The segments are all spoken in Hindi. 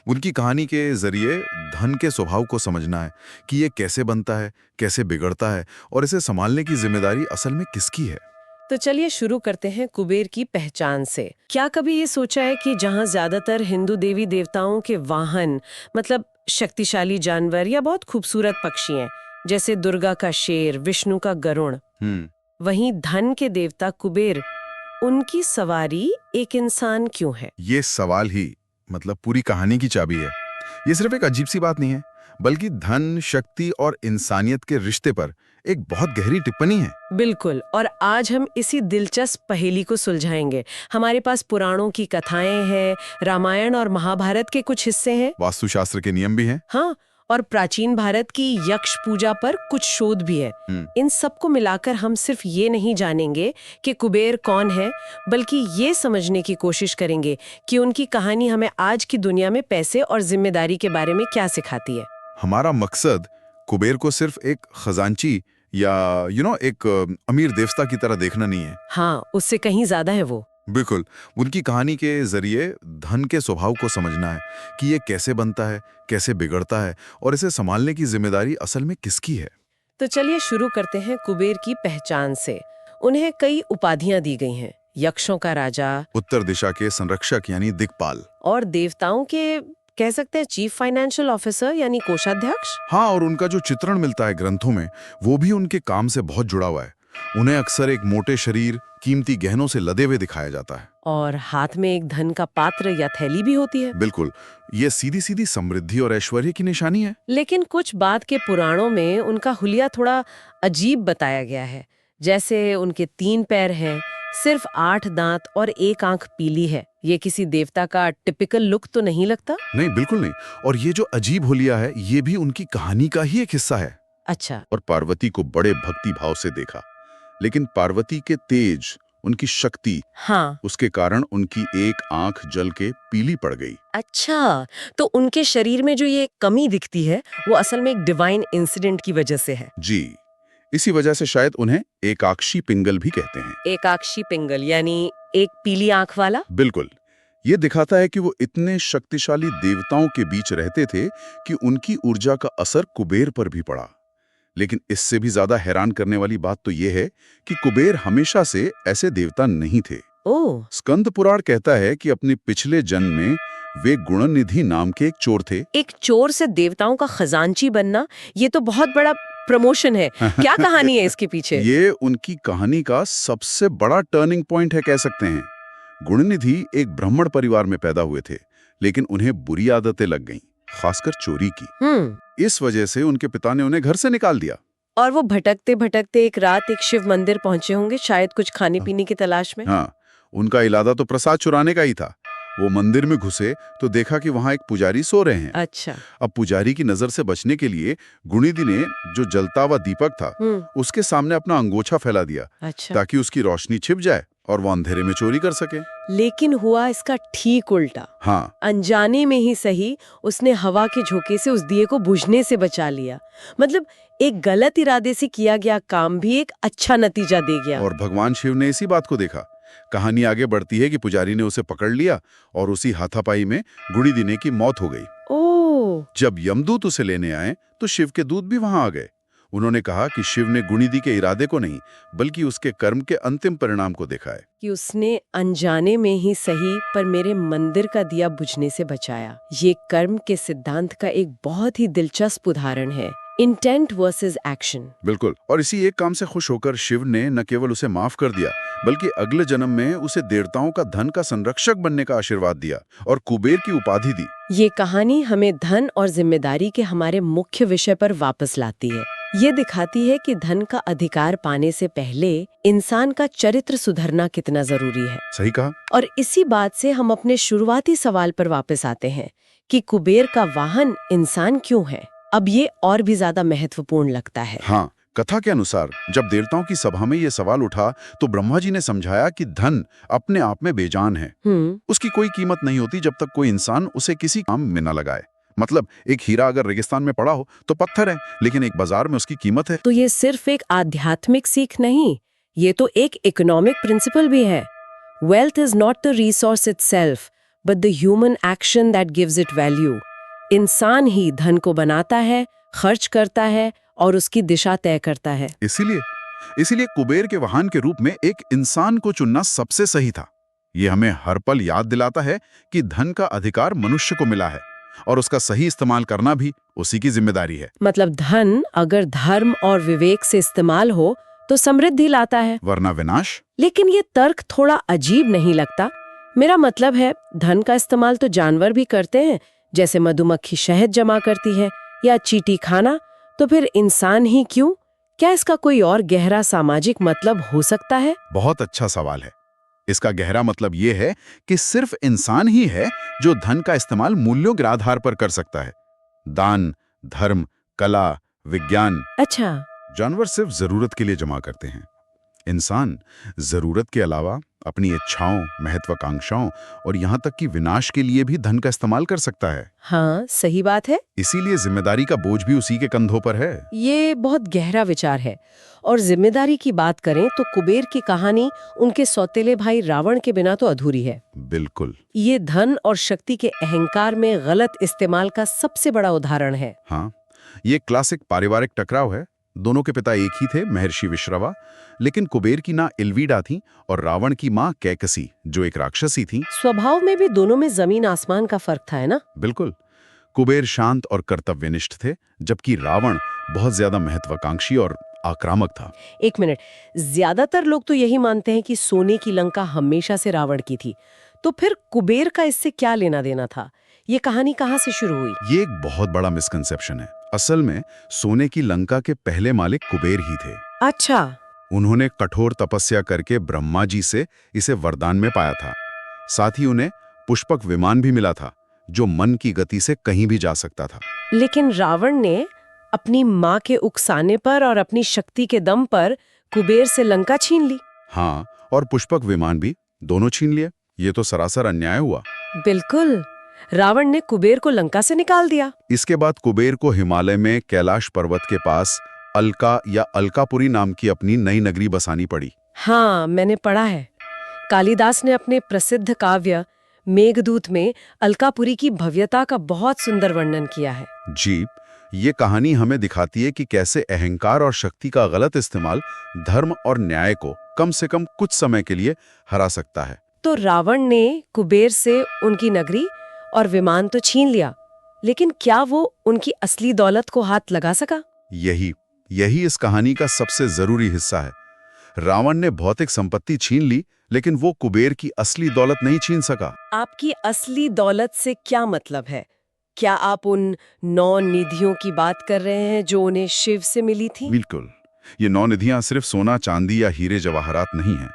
उनकी कहानी के जरिए धन के स्वभाव को समझना है कि ये कैसे बनता है, कैसे बिगड़ता है और इसे संभालने की जिम्मेदारी असल में किसकी है। तो चलिए शुरू करते हैं कुबेर की पहचान से। क्या कभी ये सोचा है कि जहाँ ज्यादातर हिंदू देवी देवताओं के वाहन मतलब शक्तिशाली जानवर या बहुत खूबसूरत पक्षी हैं, जैसे दुर्गा का शेर, विष्णु का गरुड़, वहीं धन के देवता कुबेर, उनकी सवारी एक इंसान क्यों है? ये सवाल ही मतलब पूरी कहानी की चाबी है। ये सिर्फ एक अजीब सी बात नहीं है, बल्कि धन, शक्ति और इंसानियत के रिश्ते पर एक बहुत गहरी टिप्पणी है। बिल्कुल, और आज हम इसी दिलचस्प पहेली को सुलझाएंगे। हमारे पास पुराणों की कथाएं हैं, रामायण और महाभारत के कुछ हिस्से हैं, वास्तुशास्त्र के नियम भी हैं। हाँ, और प्राचीन भारत की यक्ष पूजा पर कुछ शोध भी है। इन सबको मिलाकर हम सिर्फ ये नहीं जानेंगे कि कुबेर कौन है, बल्कि ये समझने की कोशिश करेंगे कि उनकी कहानी हमें आज की दुनिया में पैसे और जिम्मेदारी के बारे में क्या सिखाती है। हमारा मकसद कुबेर को सिर्फ एक खजांची या एक अमीर देवता की तरह देखना नहीं है। हाँ, उससे कहीं ज्यादा है वो। बिल्कुल, उनकी कहानी के जरिए धन के स्वभाव को समझना है कि ये कैसे बनता है, कैसे बिगड़ता है और इसे संभालने की जिम्मेदारी असल में किसकी है। तो चलिए शुरू करते हैं कुबेर की पहचान से। उन्हें कई उपाधियां दी गई हैं, यक्षों का राजा, उत्तर दिशा के संरक्षक यानी दिक्पाल, और देवताओं के कह सकते हैं चीफ फाइनेंशियल ऑफिसर यानी कोषाध्यक्ष। हाँ, और उनका जो चित्रण मिलता है ग्रंथों में, वो भी उनके काम से बहुत जुड़ा हुआ है। उन्हें अक्सर एक मोटे शरीर, कीमती गहनों से लदे हुए दिखाया जाता है, और हाथ में एक धन का पात्र या थैली भी होती है। बिल्कुल, ये सीधी सीधी समृद्धि और ऐश्वर्य की निशानी है। लेकिन कुछ बात के पुराणों में उनका हुलिया थोड़ा अजीब बताया गया है, जैसे उनके 3 पैर हैं, सिर्फ 8 दांत और एक आंख पीली है। ये किसी देवता का टिपिकल लुक तो नहीं लगता? नहीं, बिल्कुल नहीं। और ये जो अजीब हुलिया है, ये भी उनकी कहानी का ही एक हिस्सा है। अच्छा। और पार्वती को बड़े भक्ति भाव से देखा, लेकिन पार्वती के तेज, उनकी शक्ति, हाँ, उसके कारण उनकी एक आंख जल के पीली पड़ गई। अच्छा, तो उनके शरीर में जो ये कमी दिखती है वो असल में एक डिवाइन इंसिडेंट की वजह से है। जी, इसी वजह से शायद उन्हें एकाक्षी पिंगल भी कहते हैं। एकाक्षी पिंगल यानी एक पीली आंख वाला। बिल्कुल, ये दिखाता है कि वो इतने शक्तिशाली देवताओं के बीच रहते थे कि उनकी ऊर्जा का असर कुबेर पर भी पड़ा। लेकिन इससे भी ज्यादा हैरान करने वाली बात तो ये है कि कुबेर हमेशा से ऐसे देवता नहीं थे। ओह, स्कंद पुराण कहता है कि अपने पिछले जन्म में वे गुणनिधि नाम के एक चोर थे। एक चोर से देवताओं का खजांची बनना, ये तो बहुत बड़ा प्रमोशन है। क्या कहानी है इसके पीछे? ये उनकी कहानी का सबसे बड़ा टर्निंग पॉइंट है, कह सकते हैं। गुणनिधि एक ब्राह्मण परिवार में पैदा हुए थे, लेकिन उन्हें बुरी आदतें लग गईं, खासकर चोरी की। इस वजह से उनके पिता ने उन्हें घर से निकाल दिया। और वो भटकते भटकते एक रात एक शिव मंदिर पहुंचे होंगे, शायद कुछ खाने पीने की तलाश में। हाँ, उनका इरादा तो प्रसाद चुराने का ही था। वो मंदिर में घुसे तो देखा कि वहां एक पुजारी सो रहे हैं। अच्छा। अब पुजारी की नजर से बचने के लिए गुणनिधि ने जो जलता हुआ दीपक था, उसके सामने अपना अंगोछा फैला दिया। अच्छा। ताकि उसकी रोशनी छिप जाए और वो अंधेरे में चोरी कर सके। लेकिन हुआ इसका ठीक उल्टा। हाँ, अनजाने में ही सही, उसने हवा के झोंके से उस दिए को बुझने से बचा लिया। मतलब एक गलत इरादे से किया गया काम भी एक अच्छा नतीजा दे गया। और भगवान शिव ने इसी बात को देखा। कहानी आगे बढ़ती है कि पुजारी ने उसे पकड़ लिया और उसी हाथापाई में गुणनिधि की मौत हो गई। ओह। जब यमदूत उसे लेने आए तो शिव के दूत भी वहां आ गए। उन्होंने कहा कि शिव ने गुणनिधि के इरादे को नहीं, बल्कि उसके कर्म के अंतिम परिणाम को देखा है। कि उसने अनजाने में ही सही पर मेरे मंदिर का दिया बुझने से बचाया। ये कर्म के सिद्धांत का एक बहुत ही दिलचस्प उदाहरण है, इंटेंट वर्सेस एक्शन। बिल्कुल, और इसी एक काम से खुश होकर शिव ने न केवल उसे माफ कर दिया, बल्कि अगले जन्म में उसे देवताओं का धन का संरक्षक बनने का आशीर्वाद दिया और कुबेर की उपाधि दी। ये कहानी हमें धन और जिम्मेदारी के हमारे मुख्य विषय पर वापस लाती है। ये दिखाती है कि धन का अधिकार पाने से पहले इंसान का चरित्र सुधरना कितना जरूरी है। सही कहा। और इसी बात से हम अपने शुरुआती सवाल पर वापस आते हैं कि कुबेर का वाहन इंसान क्यों है। अब ये और भी ज्यादा महत्वपूर्ण लगता है। हाँ, कथा के अनुसार जब देवताओं की सभा में ये सवाल उठा तो ब्रह्मा जी ने समझाया कि धन अपने आप में बेजान है। उसकी कोई कीमत नहीं होती जब तक कोई इंसान उसे किसी काम में न लगाए। मतलब एक हीरा अगर रेगिस्तान में पड़ा हो तो पत्थर है, लेकिन एक बाजार में उसकी कीमत है। तो ये सिर्फ एक आध्यात्मिक सीख नहीं, ये तो एक इकोनॉमिक प्रिंसिपल भी है। Wealth is not the resource itself, but the human action that gives it value. इंसान ही धन को बनाता है, खर्च करता है और उसकी दिशा तय करता है। इसीलिए कुबेर के वाहन के रूप में एक इंसान को चुनना सबसे सही था। ये हमें हर पल याद दिलाता है कि धन का अधिकार मनुष्य को मिला है और उसका सही इस्तेमाल करना भी उसी की जिम्मेदारी है। मतलब धन अगर धर्म और विवेक से इस्तेमाल हो तो समृद्धि लाता है, वरना विनाश। लेकिन ये तर्क थोड़ा अजीब नहीं लगता? मेरा मतलब है, धन का इस्तेमाल तो जानवर भी करते हैं, जैसे मधुमक्खी शहद जमा करती है या चींटी खाना, तो फिर इंसान ही क्यों? क्या इसका कोई और गहरा सामाजिक मतलब हो सकता है? बहुत अच्छा सवाल है। इसका गहरा मतलब ये है कि सिर्फ इंसान ही है जो धन का इस्तेमाल मूल्यों के आधार पर कर सकता है। दान, धर्म, कला, विज्ञान। अच्छा। जानवर सिर्फ जरूरत के लिए जमा करते हैं। इंसान जरूरत के अलावा अपनी इच्छाओं, महत्वाकांक्षाओं और यहाँ तक कि विनाश के लिए भी धन का इस्तेमाल कर सकता है। हाँ, सही बात है। इसीलिए जिम्मेदारी का बोझ भी उसी के कंधों पर है। ये बहुत गहरा विचार है। और जिम्मेदारी की बात करें तो कुबेर की कहानी उनके सौतेले भाई रावण के बिना तो अधूरी है। बिल्कुल। ये धन और शक्ति के अहंकार में गलत इस्तेमाल का सबसे बड़ा उदाहरण है। हाँ, ये क्लासिक पारिवारिक टकराव है। दोनों के पिता एक ही थे, महर्षि विश्रवा, लेकिन कुबेर की मां इल्वीडा थी और रावण की मां कैकसी, जो एक राक्षसी थी। स्वभाव में भी दोनों में जमीन आसमान का फर्क था, है ना? बिल्कुल। कुबेर शांत और कर्तव्यनिष्ठ थे, जबकि रावण बहुत ज्यादा महत्वाकांक्षी और आक्रामक था। एक मिनट, ज्यादातर लोग तो यही मानते हैं कि सोने की लंका हमेशा से रावण की थी, तो फिर कुबेर का इससे क्या लेना देना था? ये कहानी कहाँ से शुरू हुई? ये एक बहुत बड़ा मिसकंसेप्शन है। असल में सोने की लंका के पहले मालिक कुबेर ही थे। अच्छा। उन्होंने कठोर तपस्या करके ब्रह्मा जी से इसे वरदान में पाया था। साथ ही उन्हें पुष्पक विमान भी मिला था, जो मन की गति से कहीं भी जा सकता था। लेकिन रावण ने अपनी माँ के उकसाने पर और अपनी शक्ति के दम पर कुबेर से लंका छीन ली। हाँ, और पुष्पक विमान भी, दोनों छीन लिए। ये तो सरासर अन्याय हुआ। बिल्कुल। रावण ने कुबेर को लंका से निकाल दिया। इसके बाद कुबेर को हिमालय में कैलाश पर्वत के पास अलका या अलकापुरी नाम की अपनी नई नगरी बसानी पड़ी। हाँ, मैंने पढ़ा है। कालिदास ने अपने प्रसिद्ध काव्य मेघदूत में अलकापुरी की भव्यता का बहुत सुंदर वर्णन किया है। जी, ये कहानी हमें दिखाती है कि कैसे अहंकार और शक्ति का गलत इस्तेमाल धर्म और न्याय को कम से कम कुछ समय के लिए हरा सकता है। तो रावण ने कुबेर से उनकी नगरी और विमान तो छीन लिया, लेकिन क्या वो उनकी असली दौलत को हाथ लगा सका? यही इस कहानी का सबसे जरूरी हिस्सा है। रावण ने भौतिक संपत्ति छीन ली, लेकिन वो कुबेर की असली दौलत नहीं छीन सका। आपकी असली दौलत से क्या मतलब है? क्या आप उन 9 निधियों की बात कर रहे हैं जो उन्हें शिव से मिली थी? बिल्कुल। ये 9 निधियां सिर्फ सोना, चांदी या हीरे जवाहरात नहीं हैं।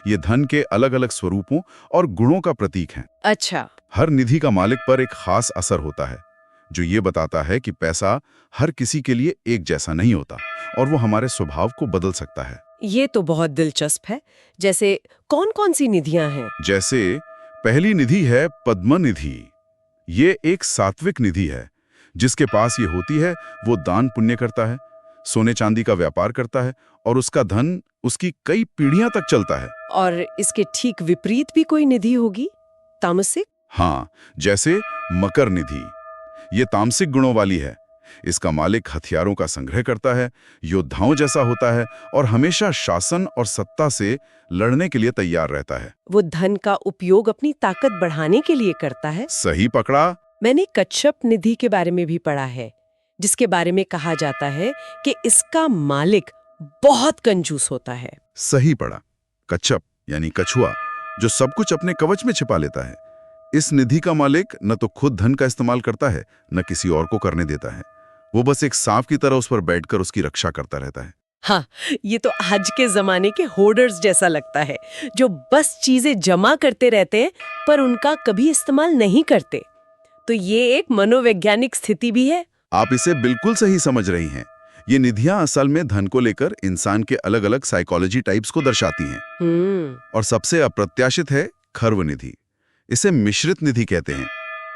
ये धन के अलग अलग स्वरूपों और गुणों का प्रतीक हैं। अच्छा। हर निधि का मालिक पर एक खास असर होता है, जो ये बताता है कि पैसा हर किसी के लिए एक जैसा नहीं होता और वो हमारे स्वभाव को बदल सकता है। ये तो बहुत दिलचस्प है। जैसे कौन-कौन सी निधियां हैं? जैसे पहली निधि है पद्म निधि। ये एक सात्विक निधि है। जिसके पास ये होती है वो दान पुण्य करता है, सोने चांदी का व्यापार करता है और उसका धन उसकी कई पीढ़ियां तक चलता है। और इसके ठीक विपरीत भी कोई निधि होगी, तामसिक? हाँ, जैसे मकर निधि। ये तामसिक गुणों वाली है। इसका मालिक हथियारों का संग्रह करता है, योद्धाओं जैसा होता है और हमेशा शासन और सत्ता से लड़ने के लिए तैयार रहता है। वो धन का उपयोग अपनी ताकत बढ़ाने के लिए करता है। सही पकड़ा। मैंने कच्छप निधि के बारे में भी पढ़ा है, जिसके बारे में कहा जाता है कि इसका मालिक बहुत कंजूस होता है। सही पढ़ा। कच्छप यानी कछुआ, जो सब कुछ अपने कवच में छिपा लेता है। इस निधि का मालिक न तो खुद धन का इस्तेमाल करता है, न किसी और को करने देता है। वो बस एक सांप की तरह उस पर बैठकर उसकी रक्षा करता रहता है। हाँ, ये तो आज के जमाने के होर्डर्स जैसा लगता है, जो बस चीजें जमा करते रहते हैं पर उनका कभी इस्तेमाल नहीं करते। तो ये एक मनोवैज्ञानिक स्थिति भी है। आप इसे बिल्कुल सही समझ रही हैं। ये निधियां असल में धन को लेकर इंसान के अलग अलग साइकोलॉजी टाइप्स को दर्शाती हैं। और सबसे अप्रत्याशित है खर्व निधि। इसे मिश्रित निधि कहते हैं,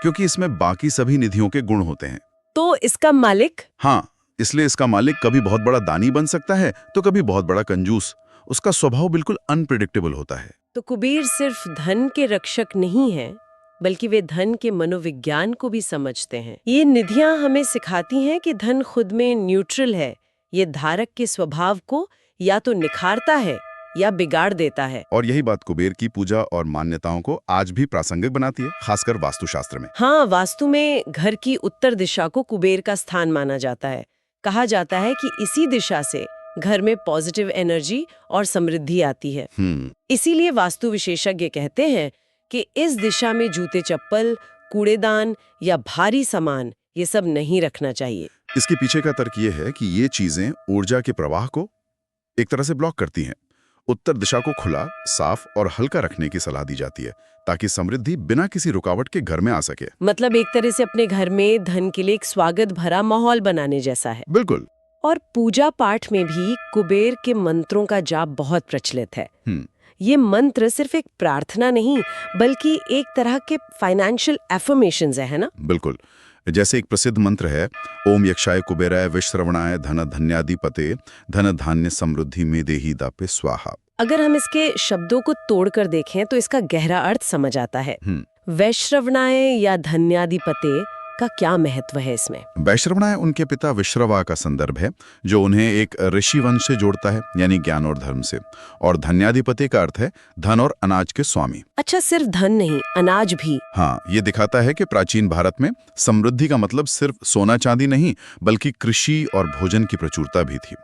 क्योंकि इसमें बाकी सभी निधियों के गुण होते हैं। तो इसका मालिक? हाँ, इसलिए इसका मालिक कभी बहुत बड़ा दानी बन सकता है तो कभी बहुत बड़ा कंजूस। उसका स्वभाव बिल्कुल अनप्रेडिक्टेबल होता है। तो कुबेर सिर्फ धन के रक्षक नहीं है, बल्कि वे धन के मनोविज्ञान को भी समझते हैं। ये निधियां हमें सिखाती हैं कि धन खुद में न्यूट्रल है। ये धारक के स्वभाव को या तो निखारता है या बिगाड़ देता है। और यही बात कुबेर की पूजा और मान्यताओं को आज भी प्रासंगिक बनाती है, खासकर वास्तुशास्त्र में। हाँ, वास्तु में घर की उत्तर दिशा को कुबेर का स्थान माना जाता है। कहा जाता है कि इसी दिशा से घर में पॉजिटिव एनर्जी और समृद्धि आती है। इसीलिए वास्तु विशेषज्ञ कहते हैं कि इस दिशा में जूते चप्पल, कूड़ेदान या भारी सामान ये सब नहीं रखना चाहिए। इसके पीछे का तर्क ये है कि ये चीजें ऊर्जा के प्रवाह को एक तरह से ब्लॉक करती हैं। उत्तर दिशा को खुला, साफ और हल्का रखने की सलाह दी जाती है ताकि समृद्धि बिना किसी रुकावट के घर में आ सके। मतलब एक तरह से अपने घर में धन के लिए एक स्वागत भरा माहौल बनाने जैसा है। बिल्कुल। और पूजा पाठ में भी कुबेर के मंत्रों का जाप बहुत प्रचलित है। ये मंत्र सिर्फ एक प्रार्थना नहीं बल्कि एक तरह के फाइनेंशियल एफर्मेशंस है ना? बिल्कुल। जैसे एक प्रसिद्ध मंत्र है, ओम यक्षाय कुबेराय विश्रवणाय धन धन्याधिपते धन धान्य समृद्धि में देही दापे स्वाहा। अगर हम इसके शब्दों को तोड़कर देखें तो इसका गहरा अर्थ समझ आता है। वैश्रवणाय या धन्याधिपते का क्या महत्व है इसमें? वैश्रवणाय उनके पिता विश्रवा का संदर्भ है, जो उन्हें एक ऋषि वंश से जोड़ता है, यानी ज्ञान और धर्म से। और धन्याधिपति का अर्थ है धन और अनाज के स्वामी। अच्छा, सिर्फ धन नहीं, अनाज भी? हाँ, ये दिखाता है कि प्राचीन भारत में समृद्धि का मतलब सिर्फ सोना चांदी नहीं बल्कि कृषि और भोजन की प्रचुरता भी थी।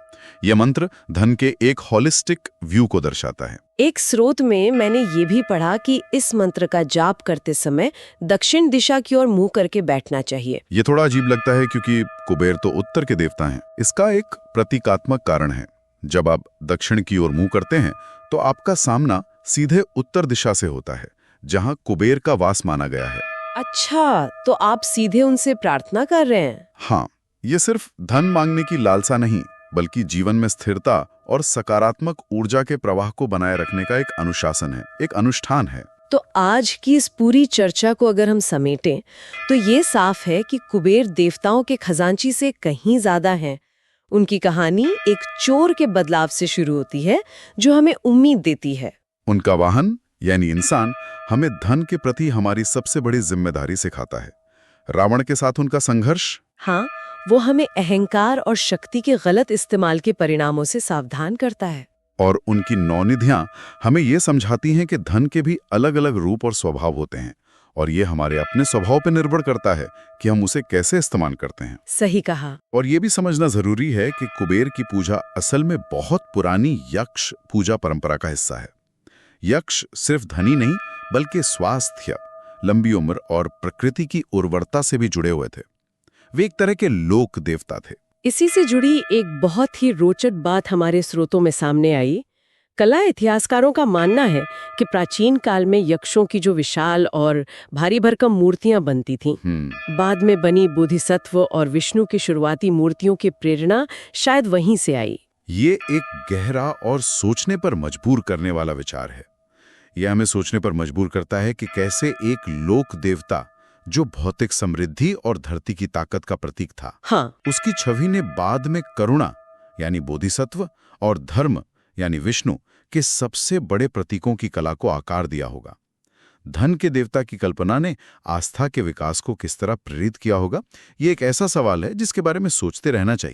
यह मंत्र धन के एक होलिस्टिक व्यू को दर्शाता है। एक स्रोत में मैंने ये भी पढ़ा कि इस मंत्र का जाप करते समय दक्षिण दिशा की ओर मुंह करके बैठना चाहिए। ये थोड़ा अजीब लगता है क्योंकि कुबेर तो उत्तर के देवता हैं। इसका एक प्रतीकात्मक कारण है। जब आप दक्षिण की ओर मुंह करते हैं तो आपका सामना सीधे उत्तर दिशा से होता है, जहां कुबेर का वास माना गया है। अच्छा, तो आप सीधे उनसे प्रार्थना कर रहे हैं? हाँ, ये सिर्फ धन मांगने की लालसा नहीं बल्कि जीवन में स्थिरता और सकारात्मक ऊर्जा के प्रवाह को बनाए रखने का एक अनुशासन है, एक अनुष्ठान है। तो आज की इस पूरी चर्चा को अगर हम समेटें तो ये साफ है कि कुबेर देवताओं के खजांची से कहीं ज्यादा हैं। उनकी कहानी एक चोर के बदलाव से शुरू होती है जो हमें उम्मीद देती है। उनका वाहन यानी इंसान हमें धन के प्रति हमारी सबसे बड़ी जिम्मेदारी सिखाता है। रावण के साथ उनका संघर्ष, हाँ, वो हमें अहंकार और शक्ति के गलत इस्तेमाल के परिणामों से सावधान करता है। और उनकी 9 निधियां हमें ये समझाती हैं कि धन के भी अलग अलग रूप और स्वभाव होते हैं और ये हमारे अपने स्वभाव पर निर्भर करता है कि हम उसे कैसे इस्तेमाल करते हैं। सही कहा। और ये भी समझना जरूरी है कि कुबेर की पूजा असल में बहुत पुरानी यक्ष पूजा परंपरा का हिस्सा है। यक्ष सिर्फ धनी नहीं बल्कि स्वास्थ्य, लंबी उम्र और प्रकृति की उर्वरता से भी जुड़े हुए थे। वे एक तरह के लोक देवता थे। इसी से जुड़ी एक बहुत ही रोचक बात हमारे स्रोतों में सामने आई। कला इतिहासकारों का मानना है कि प्राचीन काल में यक्षों की जो विशाल और भारी भरकम मूर्तियां बनती थीं, बाद में बनी बोधिसत्व और विष्णु की शुरुआती मूर्तियों की प्रेरणा शायद वहीं से आई। ये एक गहरा और सोचने पर मजबूर करने वाला विचार है। यह हमें सोचने पर मजबूर करता है कि कैसे एक लोक देवता जो भौतिक समृद्धि और धरती की ताकत का प्रतीक था, हाँ, उसकी छवि ने बाद में करुणा यानी बोधिसत्व और धर्म यानी विष्णु के सबसे बड़े प्रतीकों की कला को आकार दिया होगा। धन के देवता की कल्पना ने आस्था के विकास को किस तरह प्रेरित किया होगा, ये एक ऐसा सवाल है जिसके बारे में सोचते रहना चाहिए।